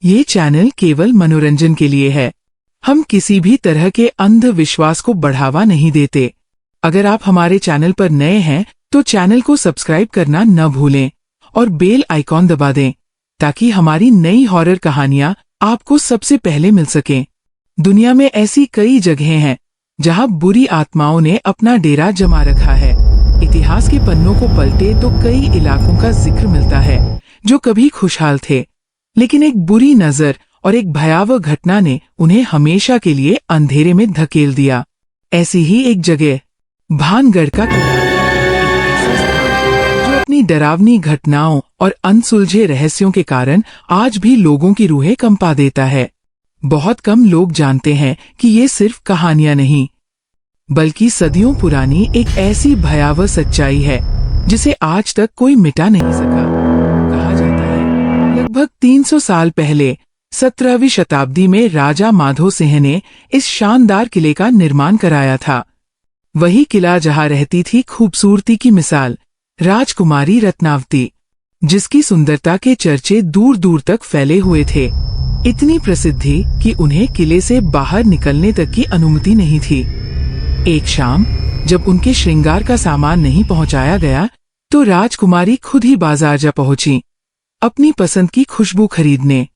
ये चैनल केवल मनोरंजन के लिए है। हम किसी भी तरह के अंधविश्वास को बढ़ावा नहीं देते। अगर आप हमारे चैनल पर नए हैं तो चैनल को सब्सक्राइब करना न भूलें और बेल आइकॉन दबा दें ताकि हमारी नई हॉरर कहानियां आपको सबसे पहले मिल सकें। दुनिया में ऐसी कई जगहें हैं जहां बुरी आत्माओं ने अपना डेरा जमा रखा है। इतिहास के पन्नों को पलटे तो कई इलाकों का जिक्र मिलता है जो कभी खुशहाल थे, लेकिन एक बुरी नजर और एक भयावह घटना ने उन्हें हमेशा के लिए अंधेरे में धकेल दिया। ऐसी ही एक जगह भानगढ़ का किला, जो अपनी डरावनी घटनाओं और अनसुलझे रहस्यों के कारण आज भी लोगों की रूहें कंपा देता है। बहुत कम लोग जानते हैं कि ये सिर्फ कहानियां नहीं, बल्कि सदियों पुरानी एक ऐसी भयावह सच्चाई है जिसे आज तक कोई मिटा नहीं सका। कहा जाता है लगभग 300 साल पहले 17वीं शताब्दी में राजा माधो सिंह ने इस शानदार किले का निर्माण कराया था। वही किला जहां रहती थी खूबसूरती की मिसाल राजकुमारी रत्नावती, जिसकी सुंदरता के चर्चे दूर दूर तक फैले हुए थे। इतनी प्रसिद्धि कि उन्हें किले से बाहर निकलने तक की अनुमति नहीं थी। एक शाम जब उनके श्रृंगार का सामान नहीं पहुंचाया गया तो राजकुमारी खुद ही बाजार जा पहुंची अपनी पसंद की खुशबू खरीदने।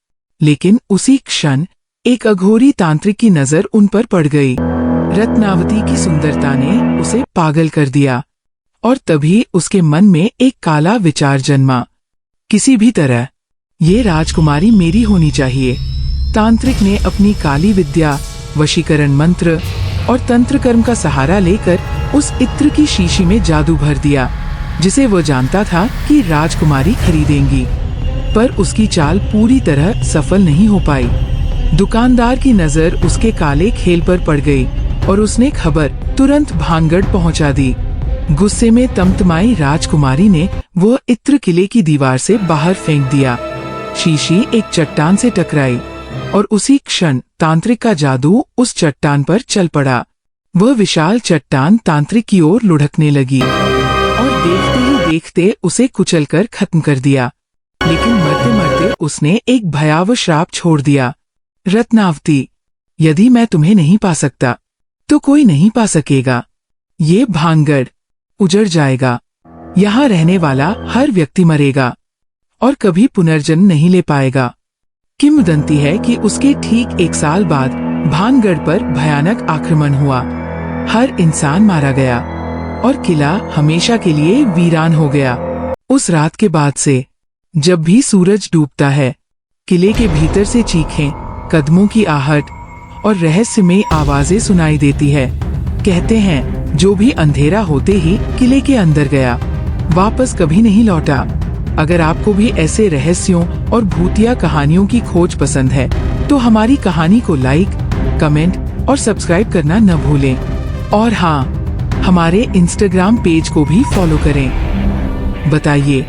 लेकिन उसी क्षण एक अघोरी तांत्रिक की नजर उन पर पड़ गई। रत्नावती की सुंदरता ने उसे पागल कर दिया और तभी उसके मन में एक काला विचार जन्मा, किसी भी तरह ये राजकुमारी मेरी होनी चाहिए। तांत्रिक ने अपनी काली विद्या, वशीकरण मंत्र और तंत्र कर्म का सहारा लेकर उस इत्र की शीशी में जादू भर दिया जिसे वो जानता था कि राजकुमारी खरीदेंगी। पर उसकी चाल पूरी तरह सफल नहीं हो पाई। दुकानदार की नजर उसके काले खेल पर पड़ गई और उसने खबर तुरंत भानगढ़ पहुंचा दी। गुस्से में तमतमाई राजकुमारी ने वो इत्र किले की दीवार से बाहर फेंक दिया। शीशी एक चट्टान से टकराई और उसी क्षण तांत्रिक का जादू उस चट्टान पर चल पड़ा। वह विशाल चट्टान तांत्रिक की ओर लुढ़कने लगी और देखते ही देखते उसे कुचलकर खत्म कर दिया। लेकिन मरते मरते उसने एक भयावह श्राप छोड़ दिया, रत्नावती, यदि मैं तुम्हें नहीं पा सकता तो कोई नहीं पा सकेगा। ये भानगढ़ उजड़ जाएगा। यहाँ रहने वाला हर व्यक्ति मरेगा और कभी पुनर्जन्म नहीं ले पाएगा। किंवदंती है कि उसके ठीक 1 साल बाद भानगढ़ पर भयानक आक्रमण हुआ। हर इंसान मारा गया और किला हमेशा के लिए वीरान हो गया। उस रात के बाद से जब भी सूरज डूबता है, किले के भीतर से चीखें, कदमों की आहट और रहस्यमयी आवाजें सुनाई देती है। कहते हैं जो भी अंधेरा होते ही किले के अंदर गया, वापस कभी नहीं लौटा। अगर आपको भी ऐसे रहस्यों और भूतिया कहानियों की खोज पसंद है तो हमारी कहानी को लाइक, कमेंट और सब्सक्राइब करना न भूलें। और हाँ, हमारे इंस्टाग्राम पेज को भी फॉलो करें। बताइए,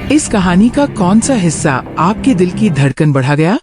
इस कहानी का कौन सा हिस्सा आपके दिल की धड़कन बढ़ा गया?